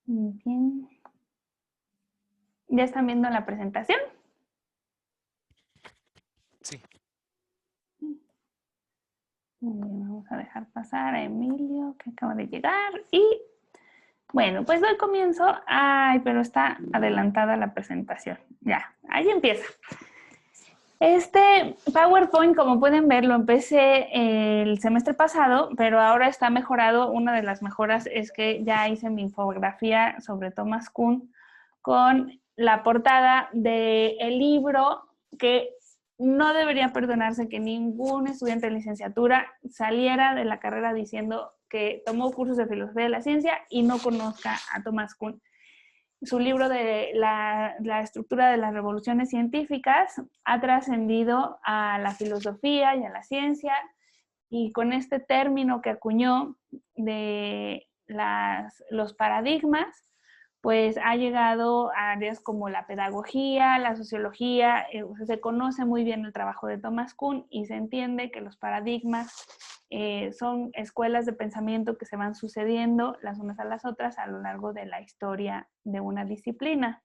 Muy bien. ¿Ya están viendo la presentación? Sí. Muy bien, vamos a dejar pasar a Emilio, que acaba de llegar. Y bueno, pues doy comienzo. Ay, pero está adelantada la presentación. Ya, ahí empieza. Este PowerPoint, como pueden ver, lo empecé el semestre pasado, pero ahora está mejorado. Una de las mejoras es que ya hice mi infografía sobre Thomas Kuhn con la portada del libro, que no debería perdonarse que ningún estudiante de licenciatura saliera de la carrera diciendo que tomó cursos de filosofía de la ciencia y no conozca a Thomas Kuhn. Su libro de la estructura de las revoluciones científicas ha trascendido a la filosofía y a la ciencia, y con este término que acuñó de los paradigmas, pues ha llegado a áreas como la pedagogía, la sociología. Se conoce muy bien el trabajo de Thomas Kuhn y se entiende que los paradigmas son escuelas de pensamiento que se van sucediendo las unas a las otras a lo largo de la historia de una disciplina.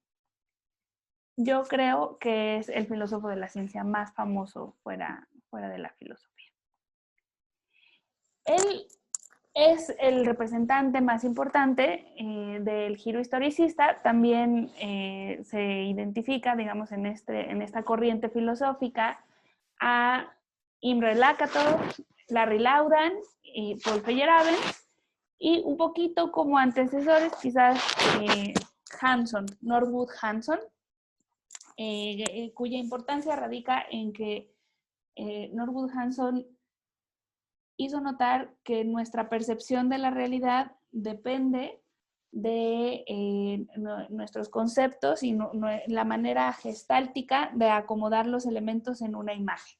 Yo creo que es el filósofo de la ciencia más famoso fuera de la filosofía. Él es el representante más importante del giro historicista. También se identifica, digamos, en esta corriente filosófica a Imre Lakatos, Larry Laudan y Paul Feyerabend, y un poquito como antecesores quizás Hanson, Norwood Hanson, cuya importancia radica en que Norwood Hanson hizo notar que nuestra percepción de la realidad depende de nuestros conceptos y la manera gestáltica de acomodar los elementos en una imagen.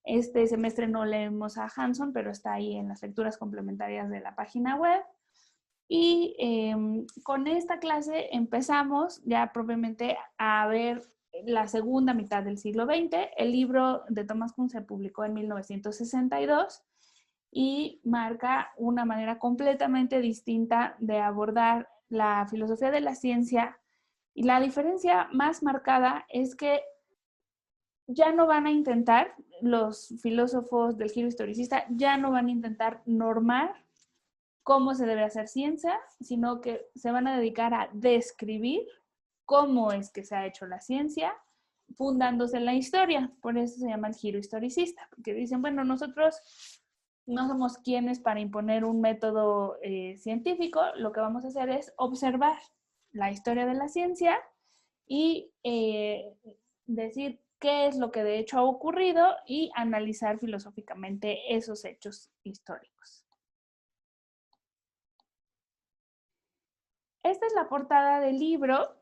Este semestre no leemos a Hanson, pero está ahí en las lecturas complementarias de la página web. Y con esta clase empezamos ya propiamente a ver la segunda mitad del siglo XX. El libro de Thomas Kuhn se publicó en 1962 y marca una manera completamente distinta de abordar la filosofía de la ciencia. Y la diferencia más marcada es que ya no van a intentar, los filósofos del giro historicista ya no van a intentar normar cómo se debe hacer ciencia, sino que se van a dedicar a describir cómo es que se ha hecho la ciencia, fundándose en la historia. Por eso se llama el giro historicista, porque dicen, bueno, nosotros no somos quienes para imponer un método científico. Lo que vamos a hacer es observar la historia de la ciencia y decir qué es lo que de hecho ha ocurrido y analizar filosóficamente esos hechos históricos. Esta es la portada del libro.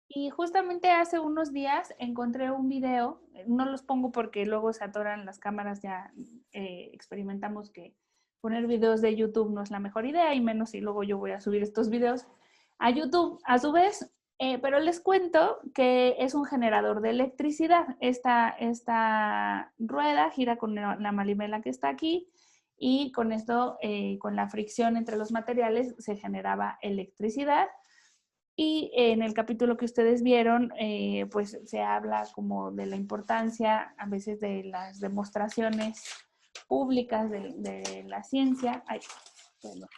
Y justamente hace unos días encontré un video. No los pongo porque luego se atoran las cámaras. Ya experimentamos que poner videos de YouTube no es la mejor idea, y menos si luego yo voy a subir estos videos a YouTube a su vez. Pero les cuento que es un generador de electricidad. Esta rueda gira con la manivela que está aquí, y con esto, con la fricción entre los materiales, se generaba electricidad. Y en el capítulo que ustedes vieron, pues se habla como de la importancia a veces de las demostraciones públicas de la ciencia. Ay, perdón.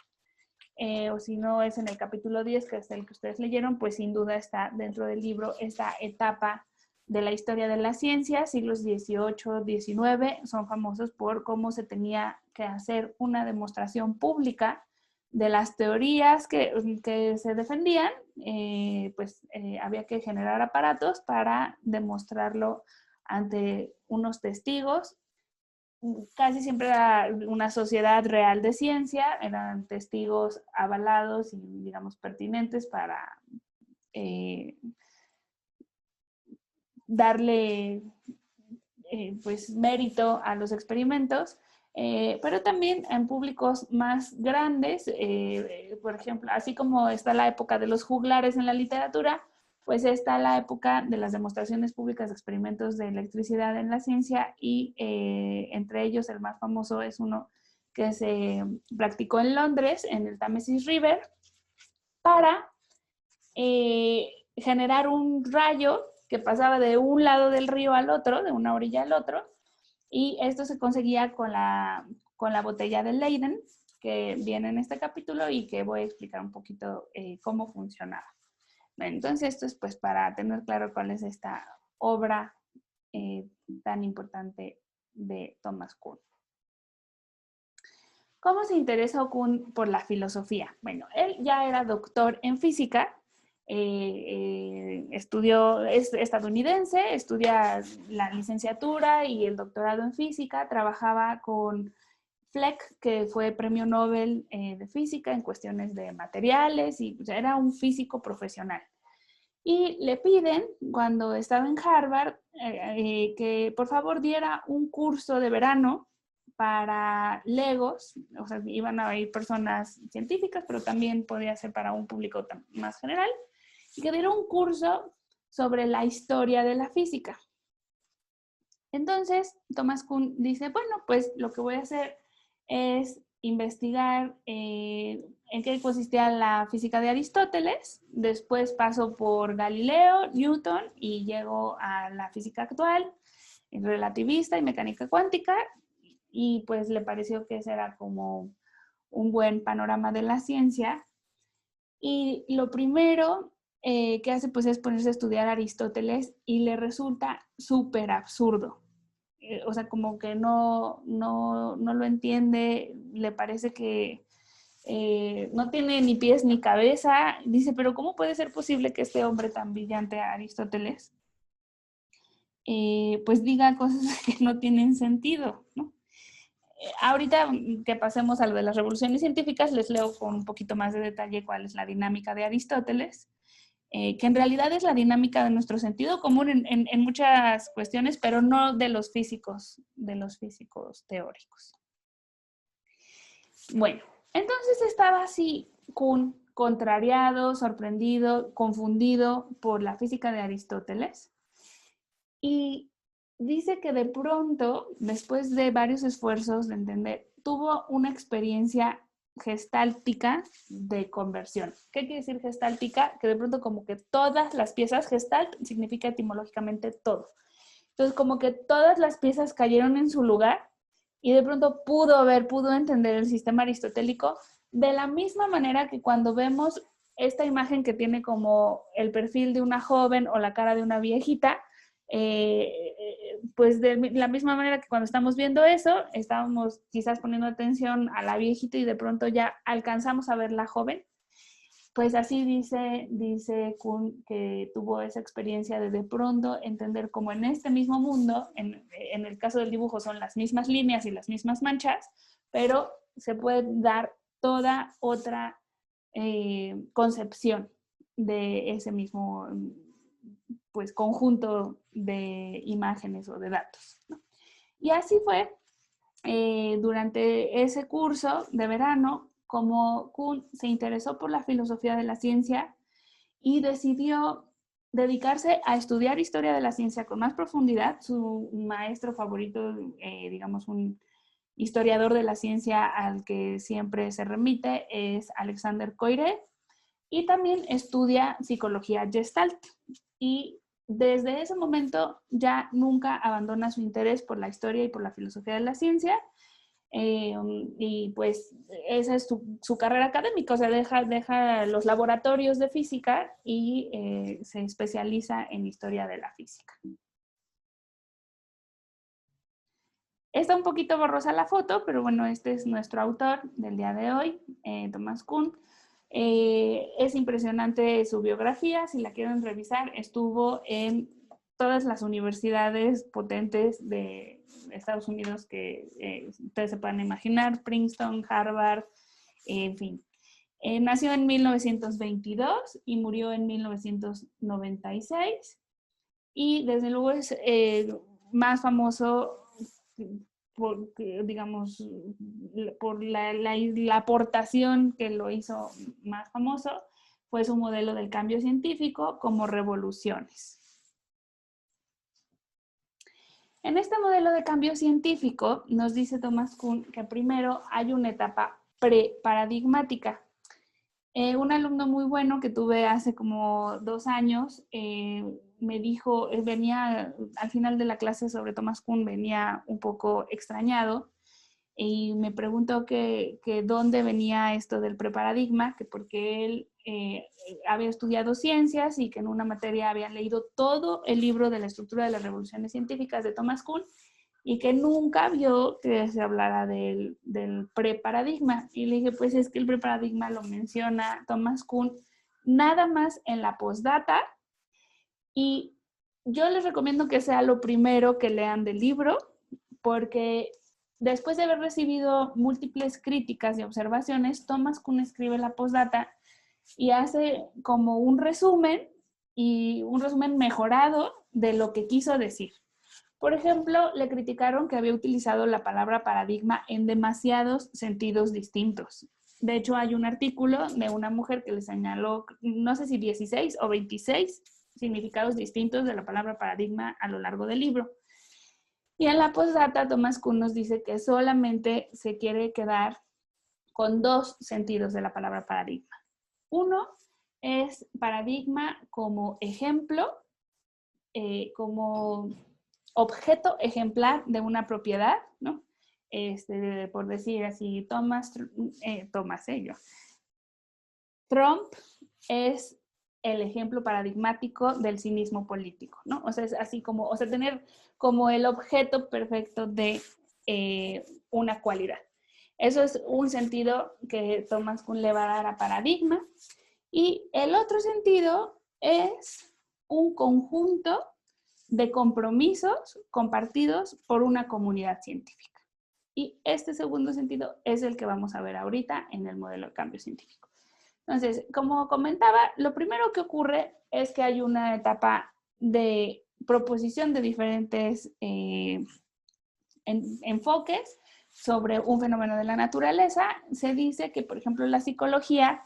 O si no es en el capítulo 10, que es el que ustedes leyeron, pues sin duda está dentro del libro esta etapa de la historia de la ciencia, siglos XVIII, XIX, son famosos por cómo se tenía que hacer una demostración pública de las teorías que se defendían. Había que generar aparatos para demostrarlo ante unos testigos. Casi siempre era una sociedad real de ciencia, eran testigos avalados y, digamos, pertinentes para darle pues mérito a los experimentos. Pero también en públicos más grandes, por ejemplo, así como está la época de los juglares en la literatura, pues está la época de las demostraciones públicas de experimentos de electricidad en la ciencia, y entre ellos el más famoso es uno que se practicó en Londres, en el Támesis River, para generar un rayo que pasaba de un lado del río al otro, de una orilla al otro, y esto se conseguía con la botella de Leyden, que viene en este capítulo y que voy a explicar un poquito cómo funcionaba. Entonces, esto es pues para tener claro cuál es esta obra tan importante de Thomas Kuhn. ¿Cómo se interesó Kuhn por la filosofía? Bueno, él ya era doctor en física, estudió, es estadounidense, estudia la licenciatura y el doctorado en física, trabajaba con Fleck, que fue premio Nobel de física en cuestiones de materiales, y pues, era un físico profesional. Y le piden, cuando estaba en Harvard, que por favor diera un curso de verano para legos, o sea, iban a ir personas científicas, pero también podía ser para un público más general, y que diera un curso sobre la historia de la física. Entonces, Thomas Kuhn dice, bueno, pues lo que voy a hacer es investigar en qué consistía la física de Aristóteles, después paso por Galileo, Newton y llego a la física actual, relativista y mecánica cuántica, y pues le pareció que ese era como un buen panorama de la ciencia. Y lo primero que hace pues es ponerse a estudiar Aristóteles y le resulta súper absurdo. O sea, como que no lo entiende, le parece que no tiene ni pies ni cabeza. Dice, pero ¿cómo puede ser posible que este hombre tan brillante, Aristóteles, pues diga cosas que no tienen sentido, ¿no? Ahorita que pasemos a lo de las revoluciones científicas, les leo con un poquito más de detalle cuál es la dinámica de Aristóteles, que en realidad es la dinámica de nuestro sentido común en muchas cuestiones, pero no de los físicos teóricos. Bueno, entonces estaba así Kuhn, contrariado, sorprendido, confundido por la física de Aristóteles, y dice que de pronto, después de varios esfuerzos de entender, tuvo una experiencia gestáltica de conversión. ¿Qué quiere decir gestáltica? Que de pronto como que todas las piezas, gestalt significa etimológicamente todo. Entonces como que todas las piezas cayeron en su lugar y de pronto pudo entender el sistema aristotélico de la misma manera que cuando vemos esta imagen que tiene como el perfil de una joven o la cara de una viejita, pues de la misma manera que cuando estamos viendo eso, estábamos quizás poniendo atención a la viejita y de pronto ya alcanzamos a ver la joven. Pues así dice Kuhn que tuvo esa experiencia de pronto entender cómo en este mismo mundo, en el caso del dibujo son las mismas líneas y las mismas manchas, pero se puede dar toda otra concepción de ese mismo pues, conjunto de imágenes o de datos, ¿no? Y así fue durante ese curso de verano, como Kuhn se interesó por la filosofía de la ciencia y decidió dedicarse a estudiar historia de la ciencia con más profundidad. Su maestro favorito, digamos un historiador de la ciencia al que siempre se remite, es Alexander Koyré, y también estudia psicología gestalt. Y desde ese momento ya nunca abandona su interés por la historia y por la filosofía de la ciencia. Y pues esa es su carrera académica, o sea, deja los laboratorios de física y se especializa en historia de la física. Está un poquito borrosa la foto, pero bueno, este es nuestro autor del día de hoy, Thomas Kuhn. Es impresionante su biografía, si la quieren revisar, estuvo en todas las universidades potentes de Estados Unidos que ustedes se puedan imaginar, Princeton, Harvard, en fin. Nació en 1922 y murió en 1996 y desde luego es más famoso por, digamos, por la aportación que lo hizo más famoso, fue su modelo del cambio científico como revoluciones. En este modelo de cambio científico nos dice Thomas Kuhn que primero hay una etapa preparadigmática. Un alumno muy bueno que tuve hace como 2 años me dijo, venía al final de la clase sobre Thomas Kuhn, venía un poco extrañado y me preguntó que dónde venía esto del preparadigma, que porque él había estudiado ciencias y que en una materia había leído todo el libro de la estructura de las revoluciones científicas de Thomas Kuhn y que nunca vio que se hablara del preparadigma. Y le dije, pues es que el preparadigma lo menciona Thomas Kuhn nada más en la postdata y yo les recomiendo que sea lo primero que lean del libro porque después de haber recibido múltiples críticas y observaciones, Thomas Kuhn escribe la postdata y hace como un resumen y un resumen mejorado de lo que quiso decir. Por ejemplo, le criticaron que había utilizado la palabra paradigma en demasiados sentidos distintos. De hecho, hay un artículo de una mujer que le señaló, no sé si 16 o 26 significados distintos de la palabra paradigma a lo largo del libro. Y en la postdata, Thomas Kuhn nos dice que solamente se quiere quedar con 2 sentidos de la palabra paradigma. Uno es paradigma como ejemplo, como objeto ejemplar de una propiedad, ¿no? Por decir así, Trump es el ejemplo paradigmático del cinismo político, ¿no? O sea, es así como, o sea, tener como el objeto perfecto de una cualidad. Eso es un sentido que Thomas Kuhn le va a dar a paradigma. Y el otro sentido es un conjunto de compromisos compartidos por una comunidad científica. Y este segundo sentido es el que vamos a ver ahorita en el modelo de cambio científico. Entonces, como comentaba, lo primero que ocurre es que hay una etapa de proposición de diferentes enfoques sobre un fenómeno de la naturaleza. Se dice que, por ejemplo, la psicología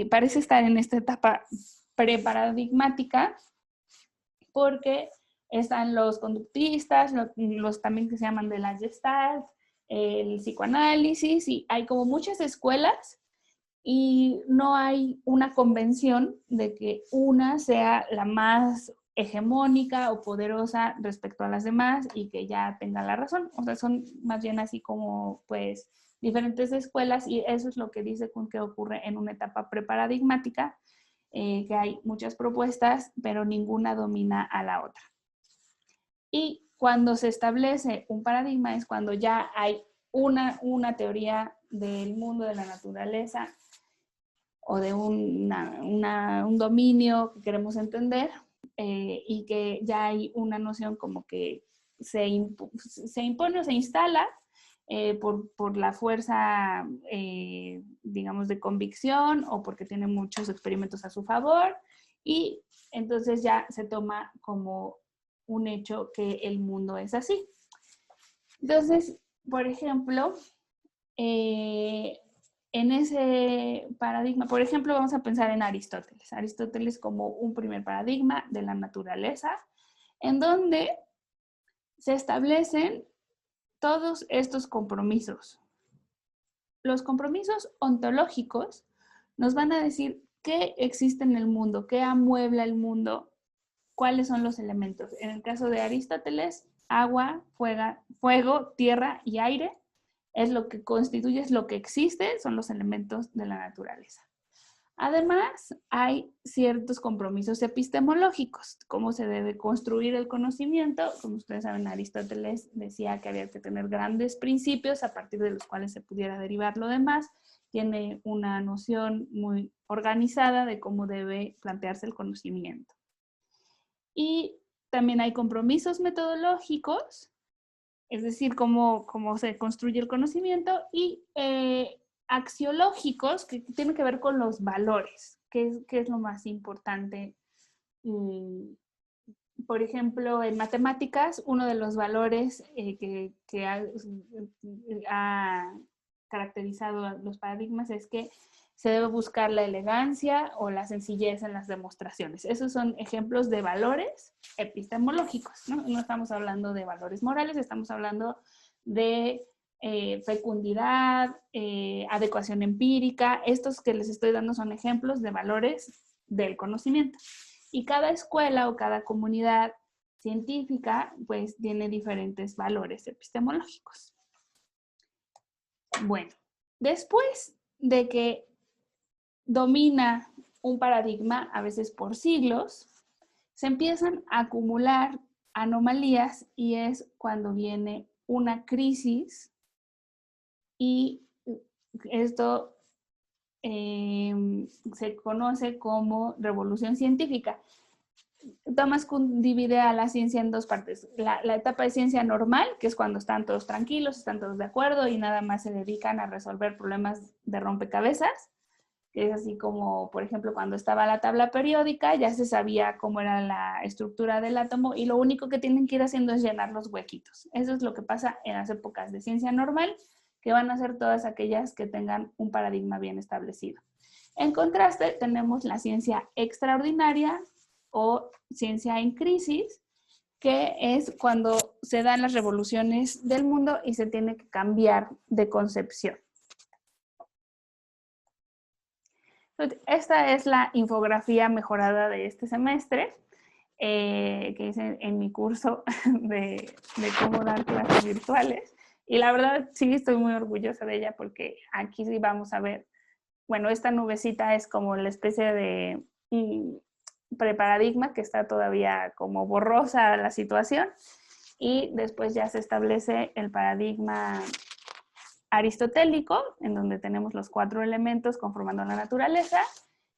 parece estar en esta etapa preparadigmática porque están los conductistas, los también que se llaman de la Gestalt, el psicoanálisis, y hay como muchas escuelas y no hay una convención de que una sea la más hegemónica o poderosa respecto a las demás y que ya tenga la razón. O sea, son más bien así como pues diferentes escuelas y eso es lo que dice Kuhn que ocurre en una etapa preparadigmática, que hay muchas propuestas, pero ninguna domina a la otra. Y cuando se establece un paradigma es cuando ya hay una teoría del mundo de la naturaleza o de un dominio que queremos entender y que ya hay una noción como que se impone o se instala por la fuerza, digamos, de convicción o porque tiene muchos experimentos a su favor y entonces ya se toma como un hecho que el mundo es así. Entonces, por ejemplo, en ese paradigma, por ejemplo, vamos a pensar en Aristóteles. Aristóteles como un primer paradigma de la naturaleza, en donde se establecen todos estos compromisos. Los compromisos ontológicos nos van a decir qué existe en el mundo, qué amuebla el mundo, cuáles son los elementos. En el caso de Aristóteles, agua, fuego, tierra y aire es lo que constituye, es lo que existe, son los elementos de la naturaleza. Además, hay ciertos compromisos epistemológicos, cómo se debe construir el conocimiento. Como ustedes saben, Aristóteles decía que había que tener grandes principios a partir de los cuales se pudiera derivar lo demás. Tiene una noción muy organizada de cómo debe plantearse el conocimiento. Y también hay compromisos metodológicos, es decir, cómo se construye el conocimiento, y axiológicos, que tienen que ver con los valores, que es lo más importante. Por ejemplo, en matemáticas, uno de los valores que ha caracterizado a los paradigmas es que se debe buscar la elegancia o la sencillez en las demostraciones. Esos son ejemplos de valores epistemológicos, ¿no? No estamos hablando de valores morales, estamos hablando de fecundidad, adecuación empírica. Estos que les estoy dando son ejemplos de valores del conocimiento. Y cada escuela o cada comunidad científica pues tiene diferentes valores epistemológicos. Bueno, después de que domina un paradigma, a veces por siglos, se empiezan a acumular anomalías y es cuando viene una crisis y esto se conoce como revolución científica. Thomas Kuhn divide a la ciencia en dos partes. La etapa de ciencia normal, que es cuando están todos tranquilos, están todos de acuerdo y nada más se dedican a resolver problemas de rompecabezas, que es así como, por ejemplo, cuando estaba la tabla periódica, ya se sabía cómo era la estructura del átomo y lo único que tienen que ir haciendo es llenar los huequitos. Eso es lo que pasa en las épocas de ciencia normal, que van a ser todas aquellas que tengan un paradigma bien establecido. En contraste, tenemos la ciencia extraordinaria o ciencia en crisis, que es cuando se dan las revoluciones del mundo y se tiene que cambiar de concepción. Esta es la infografía mejorada de este semestre, que hice en mi curso de cómo dar clases virtuales. Y la verdad sí estoy muy orgullosa de ella porque aquí sí vamos a ver, bueno, esta nubecita es como la especie de preparadigma que está todavía como borrosa la situación y después ya se establece el paradigma aristotélico, en donde tenemos los 4 elementos conformando la naturaleza,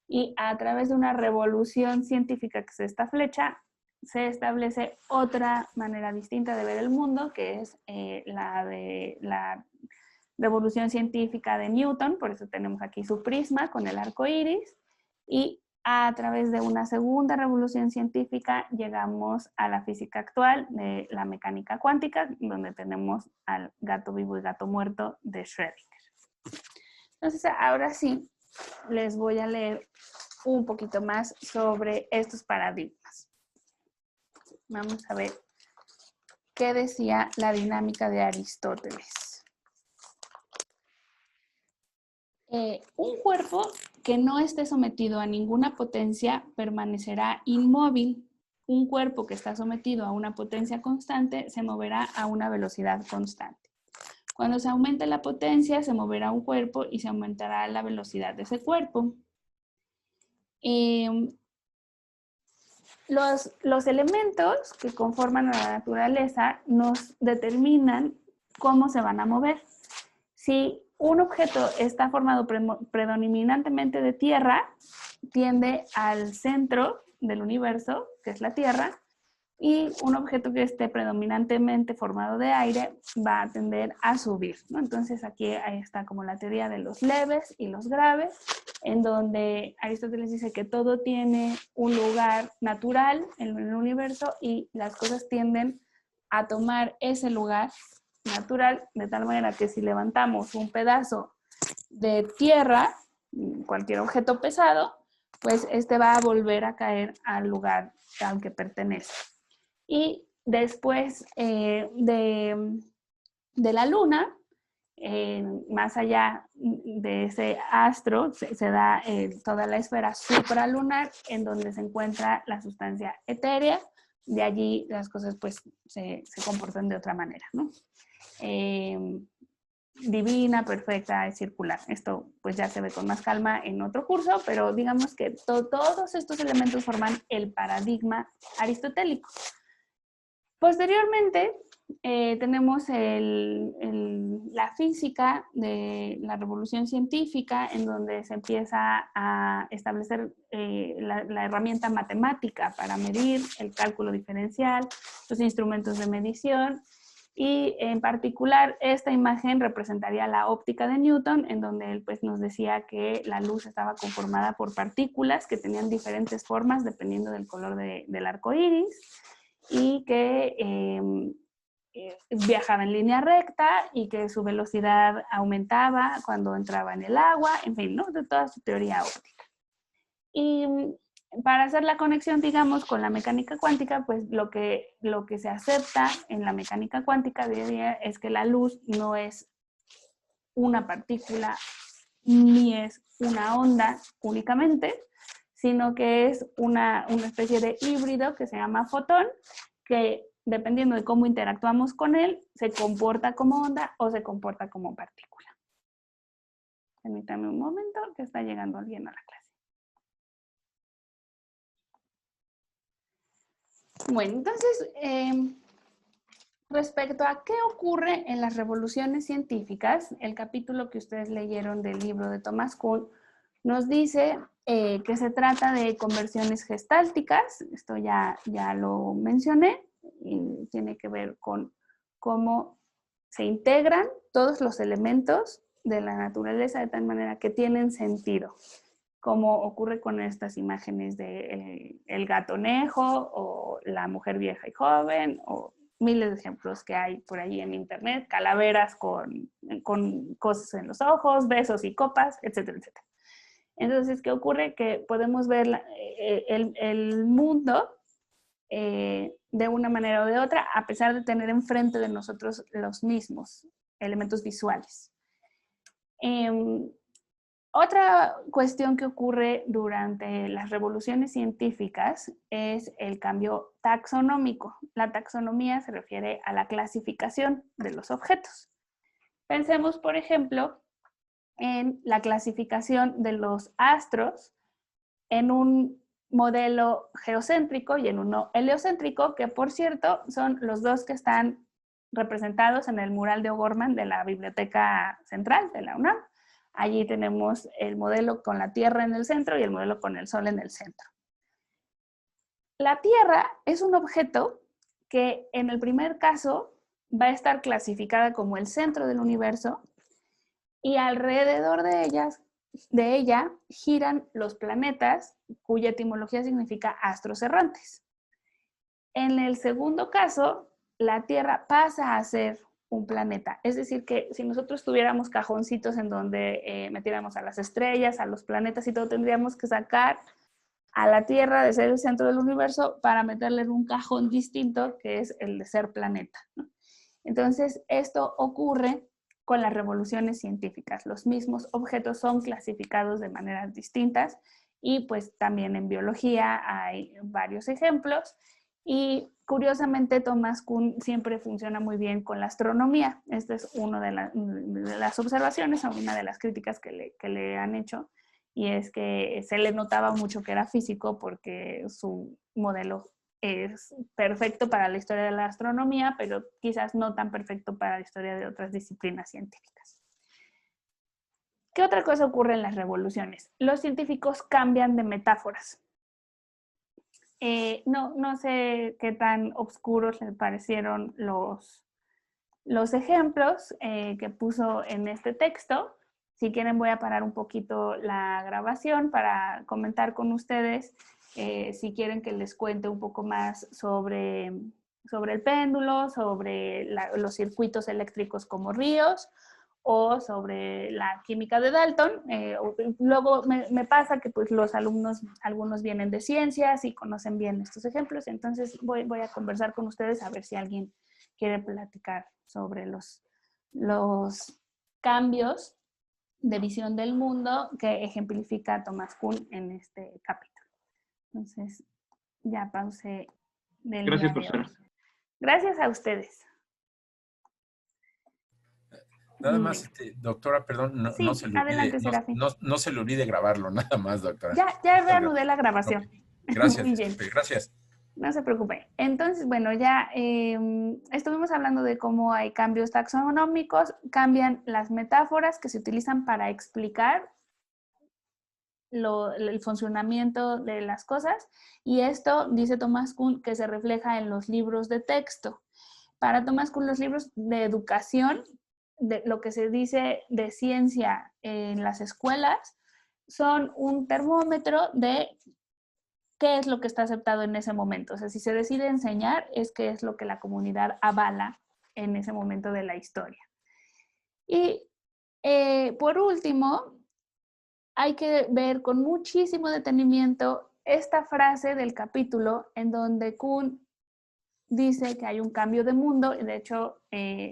y a través de una revolución científica, que es esta flecha, se establece otra manera distinta de ver el mundo, que es la de la revolución científica de Newton, por eso tenemos aquí su prisma con el arco iris, y a través de una segunda revolución científica llegamos a la física actual de la mecánica cuántica, donde tenemos al gato vivo y gato muerto de Schrödinger. Entonces, ahora sí, les voy a leer un poquito más sobre estos paradigmas. Vamos a ver qué decía la dinámica de Aristóteles. Un cuerpo que no esté sometido a ninguna potencia permanecerá inmóvil. Un cuerpo que está sometido a una potencia constante se moverá a una velocidad constante. Cuando se aumente la potencia, se moverá un cuerpo y se aumentará la velocidad de ese cuerpo. Los elementos que conforman a la naturaleza nos determinan cómo se van a mover. Si un objeto está formado predominantemente de tierra, tiende al centro del universo, que es la Tierra, y un objeto que esté predominantemente formado de aire va a tender a subir, ¿no? Entonces aquí está como la teoría de los leves y los graves, en donde Aristóteles dice que todo tiene un lugar natural en el universo y las cosas tienden a tomar ese lugar natural, de tal manera que si levantamos un pedazo de tierra, cualquier objeto pesado, pues este va a volver a caer al lugar al que pertenece. Y después de la luna, más allá de ese astro, se da toda la esfera supralunar, en donde se encuentra la sustancia etérea. De allí las cosas pues se comportan de otra manera, ¿no? Divina, perfecta y circular. Esto pues ya se ve con más calma en otro curso, pero digamos que todos estos elementos forman el paradigma aristotélico. Posteriormente tenemos la física de la revolución científica, en donde se empieza a establecer la herramienta matemática para medir el cálculo diferencial, los instrumentos de medición. Y en particular esta imagen representaría la óptica de Newton, en donde él pues, nos decía que la luz estaba conformada por partículas que tenían diferentes formas dependiendo del color del arco iris y que viajaba en línea recta y que su velocidad aumentaba cuando entraba en el agua, en fin, ¿no? De toda su teoría óptica. Y para hacer la conexión, digamos, con la mecánica cuántica, pues lo que se acepta en la mecánica cuántica de hoy día es que la luz no es una partícula ni es una onda únicamente, sino que es una especie de híbrido que se llama fotón, que dependiendo de cómo interactuamos con él, se comporta como onda o se comporta como partícula. Permítame un momento, que está llegando alguien a la clase. Bueno, entonces, respecto a qué ocurre en las revoluciones científicas, el capítulo que ustedes leyeron del libro de Thomas Kuhn nos dice que se trata de conversiones gestálticas, esto ya lo mencioné, y tiene que ver con cómo se integran todos los elementos de la naturaleza de tal manera que tienen sentido, como ocurre con estas imágenes de el gato nejo o la mujer vieja y joven, o miles de ejemplos que hay por ahí en internet, calaveras con cosas en los ojos, besos y copas, etcétera, etcétera. Entonces, ¿qué ocurre? Que podemos ver el mundo de una manera o de otra, a pesar de tener enfrente de nosotros los mismos elementos visuales. Otra cuestión que ocurre durante las revoluciones científicas es el cambio taxonómico. La taxonomía se refiere a la clasificación de los objetos. Pensemos, por ejemplo, en la clasificación de los astros en un modelo geocéntrico y en uno heliocéntrico, que por cierto son los dos que están representados en el mural de O'Gorman de la Biblioteca Central de la UNAM. Allí tenemos el modelo con la Tierra en el centro y el modelo con el Sol en el centro. La Tierra es un objeto que en el primer caso va a estar clasificada como el centro del universo y alrededor de ella giran los planetas, cuya etimología significa astros errantes. En el segundo caso, la Tierra pasa a ser un planeta. Es decir, que si nosotros tuviéramos cajoncitos en donde metiéramos a las estrellas, a los planetas y todo, tendríamos que sacar a la Tierra de ser el centro del universo para meterle en un cajón distinto, que es el de ser planeta, ¿no? Entonces, esto ocurre con las revoluciones científicas. Los mismos objetos son clasificados de maneras distintas y pues también en biología hay varios ejemplos. Y curiosamente Thomas Kuhn siempre funciona muy bien con la astronomía. Esta es una de las observaciones o una de las críticas que le han hecho, y es que se le notaba mucho que era físico porque su modelo es perfecto para la historia de la astronomía, pero quizás no tan perfecto para la historia de otras disciplinas científicas. ¿Qué otra cosa ocurre en las revoluciones? Los científicos cambian de metáforas. No sé qué tan oscuros les parecieron los ejemplos que puso en este texto. Si quieren voy a parar un poquito la grabación para comentar con ustedes si quieren que les cuente un poco más sobre el péndulo, sobre los circuitos eléctricos como ríos, o sobre la química de Dalton. Luego me pasa que pues los alumnos, algunos vienen de ciencias y conocen bien estos ejemplos, entonces voy a conversar con ustedes a ver si alguien quiere platicar sobre los cambios de visión del mundo que ejemplifica Thomas Kuhn en este capítulo. Entonces, ya pausé del Gracias, día de profesora. hoy. Gracias a ustedes. Nada más, doctora, perdón, no, Sí, no se le olvide, adelante, Serafín. no se le olvide grabarlo, nada más, doctora. Ya reanudé la grabación. Okay. Gracias, Muy bien. Gracias. No se preocupe. Entonces, bueno, ya estuvimos hablando de cómo hay cambios taxonómicos, cambian las metáforas que se utilizan para explicar el funcionamiento de las cosas, y esto, dice Thomas Kuhn, que se refleja en los libros de texto. Para Thomas Kuhn, los libros de educación, de lo que se dice de ciencia en las escuelas, son un termómetro de qué es lo que está aceptado en ese momento. O sea, si se decide enseñar, es qué es lo que la comunidad avala en ese momento de la historia. Y por último, hay que ver con muchísimo detenimiento esta frase del capítulo en donde Kuhn dice que hay un cambio de mundo, y de hecho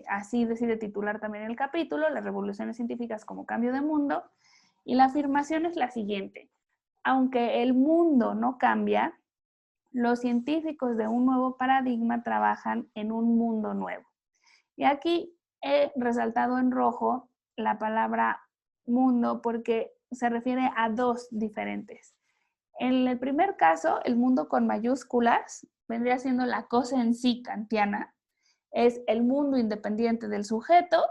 así decide titular también el capítulo, las revoluciones científicas como cambio de mundo, y la afirmación es la siguiente: aunque el mundo no cambia, los científicos de un nuevo paradigma trabajan en un mundo nuevo. Y aquí he resaltado en rojo la palabra mundo porque se refiere a dos diferentes. En el primer caso, el mundo con mayúsculas vendría siendo la cosa en sí kantiana. Es el mundo independiente del sujeto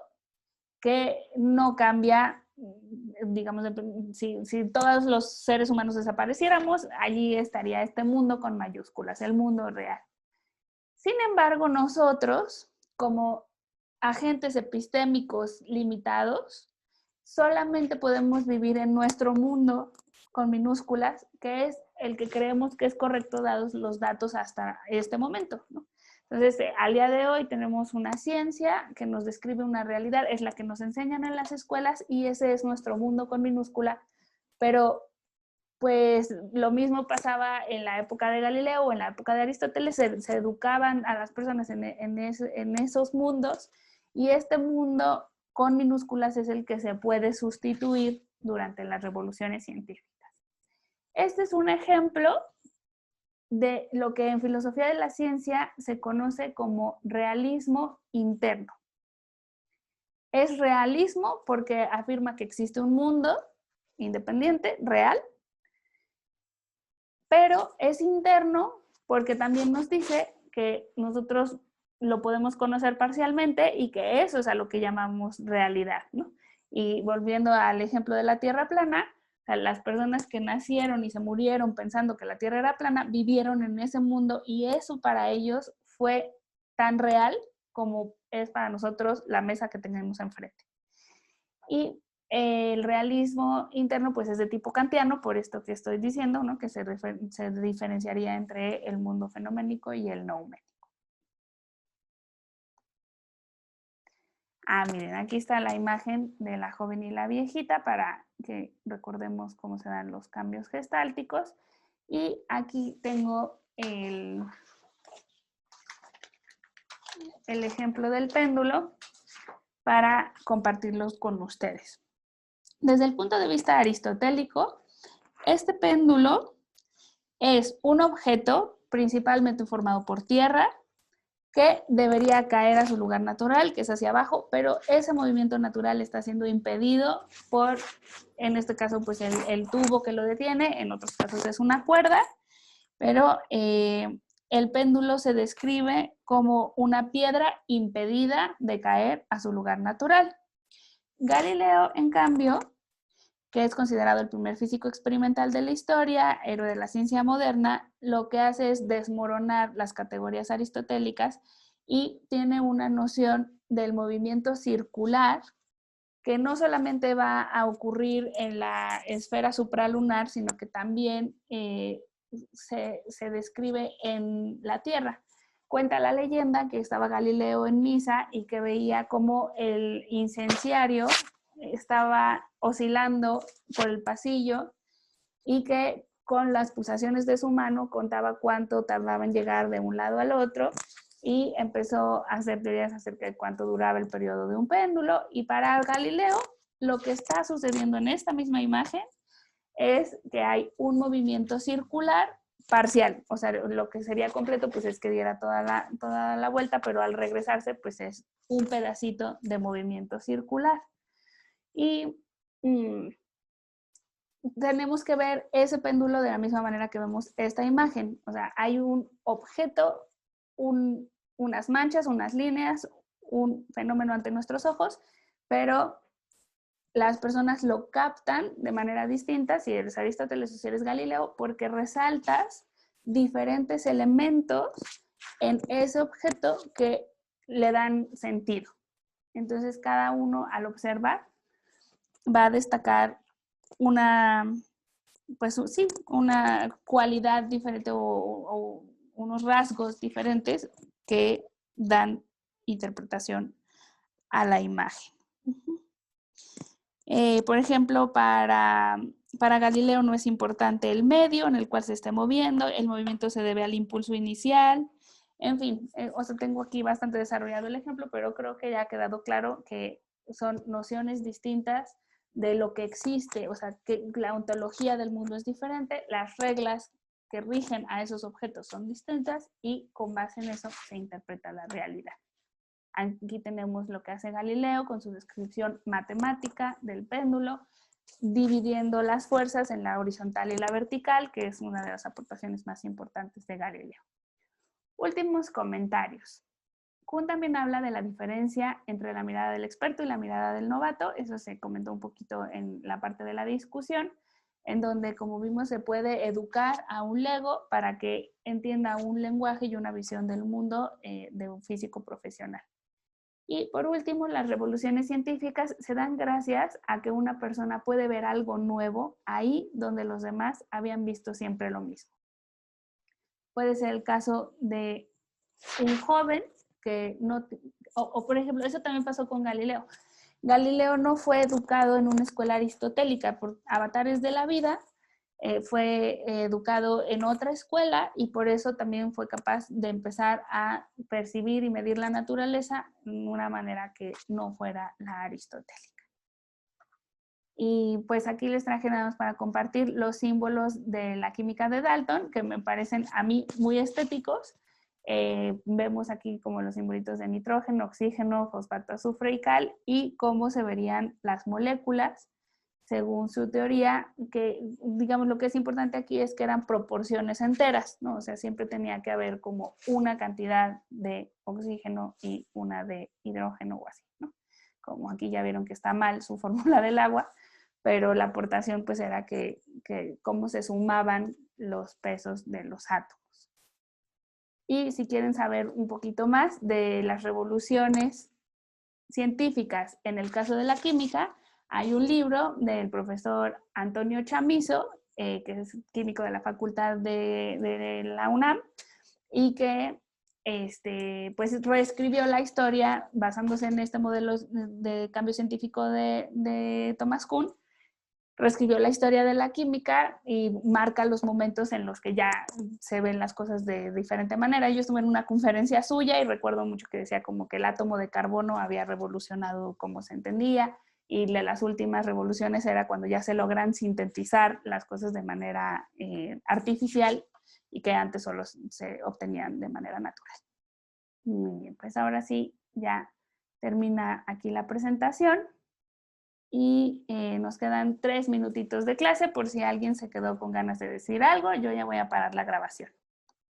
que no cambia, digamos, si todos los seres humanos desapareciéramos, allí estaría este mundo con mayúsculas, el mundo real. Sin embargo, nosotros, como agentes epistémicos limitados, solamente podemos vivir en nuestro mundo con minúsculas, que es el que creemos que es correcto dados los datos hasta este momento, ¿no? Entonces, al día de hoy tenemos una ciencia que nos describe una realidad, es la que nos enseñan en las escuelas y ese es nuestro mundo con minúscula, pero pues lo mismo pasaba en la época de Galileo o en la época de Aristóteles, se educaban a las personas en esos mundos y este mundo con minúsculas es el que se puede sustituir durante las revoluciones científicas. Este es un ejemplo de lo que en filosofía de la ciencia se conoce como realismo interno. Es realismo porque afirma que existe un mundo independiente, real, pero es interno porque también nos dice que nosotros lo podemos conocer parcialmente y que eso es a lo que llamamos realidad, ¿no? Y volviendo al ejemplo de la Tierra plana, las personas que nacieron y se murieron pensando que la Tierra era plana, vivieron en ese mundo y eso para ellos fue tan real como es para nosotros la mesa que tenemos enfrente. Y el realismo interno pues es de tipo kantiano, por esto que estoy diciendo, ¿no? Que se diferenciaría entre el mundo fenoménico y el nouménico. Miren, aquí está la imagen de la joven y la viejita para que recordemos cómo se dan los cambios gestálticos. Y aquí tengo el ejemplo del péndulo para compartirlos con ustedes. Desde el punto de vista aristotélico, este péndulo es un objeto principalmente formado por tierra que debería caer a su lugar natural, que es hacia abajo, pero ese movimiento natural está siendo impedido por, en este caso, pues el tubo que lo detiene, en otros casos es una cuerda, pero el péndulo se describe como una piedra impedida de caer a su lugar natural. Galileo, en cambio, que es considerado el primer físico experimental de la historia, héroe de la ciencia moderna, lo que hace es desmoronar las categorías aristotélicas y tiene una noción del movimiento circular que no solamente va a ocurrir en la esfera supralunar, sino que también se describe en la Tierra. Cuenta la leyenda que estaba Galileo en misa y que veía cómo el incenciario estaba oscilando por el pasillo y que con las pulsaciones de su mano contaba cuánto tardaba en llegar de un lado al otro y empezó a hacer teorías acerca de cuánto duraba el periodo de un péndulo. Y para Galileo, lo que está sucediendo en esta misma imagen es que hay un movimiento circular parcial, o sea, lo que sería completo pues es que diera toda la vuelta, pero al regresarse pues es un pedacito de movimiento circular. Y tenemos que ver ese péndulo de la misma manera que vemos esta imagen. O sea, hay un objeto, unas manchas, unas líneas, un fenómeno ante nuestros ojos, pero las personas lo captan de manera distinta, si eres Aristóteles o si eres Galileo, porque resaltas diferentes elementos en ese objeto que le dan sentido. Entonces, cada uno al observar va a destacar una cualidad diferente o unos rasgos diferentes que dan interpretación a la imagen. Por ejemplo, para Galileo no es importante el medio en el cual se esté moviendo, el movimiento se debe al impulso inicial, En fin, o sea, tengo aquí bastante desarrollado el ejemplo, pero creo que ya ha quedado claro que son nociones distintas de lo que existe, o sea, que la ontología del mundo es diferente, las reglas que rigen a esos objetos son distintas y con base en eso se interpreta la realidad. Aquí tenemos lo que hace Galileo con su descripción matemática del péndulo, dividiendo las fuerzas en la horizontal y la vertical, que es una de las aportaciones más importantes de Galileo. Últimos comentarios. Kuhn también habla de la diferencia entre la mirada del experto y la mirada del novato. Eso se comentó un poquito en la parte de la discusión, en donde, como vimos, se puede educar a un lego para que entienda un lenguaje y una visión del mundo de un físico profesional. Y por último, las revoluciones científicas se dan gracias a que una persona puede ver algo nuevo ahí donde los demás habían visto siempre lo mismo. Puede ser el caso de un joven que no, o por ejemplo, eso también pasó con Galileo. Galileo no fue educado en una escuela aristotélica por avatares de la vida, fue educado en otra escuela y por eso también fue capaz de empezar a percibir y medir la naturaleza de una manera que no fuera la aristotélica. Y pues aquí les traje nada más para compartir los símbolos de la química de Dalton, que me parecen a mí muy estéticos. Vemos aquí como los simbolitos de nitrógeno, oxígeno, fosfato, azufre y cal, y cómo se verían las moléculas según su teoría, que digamos lo que es importante aquí es que eran proporciones enteras, ¿no? O sea, siempre tenía que haber como una cantidad de oxígeno y una de hidrógeno o así, ¿no? Como aquí ya vieron que está mal su fórmula del agua, pero la aportación pues era que cómo se sumaban los pesos de los átomos. Y si quieren saber un poquito más de las revoluciones científicas en el caso de la química, hay un libro del profesor Antonio Chamizo, que es químico de la Facultad de la UNAM, y que pues reescribió la historia basándose en este modelo de cambio científico de Thomas Kuhn. Reescribió la historia de la química y marca los momentos en los que ya se ven las cosas de diferente manera. Yo estuve en una conferencia suya y recuerdo mucho que decía como que el átomo de carbono había revolucionado cómo se entendía, y las últimas revoluciones era cuando ya se logran sintetizar las cosas de manera artificial y que antes solo se obtenían de manera natural. Muy bien, pues ahora sí, ya termina aquí la presentación. Y nos quedan 3 minutitos de clase por si alguien se quedó con ganas de decir algo. Yo ya voy a parar la grabación.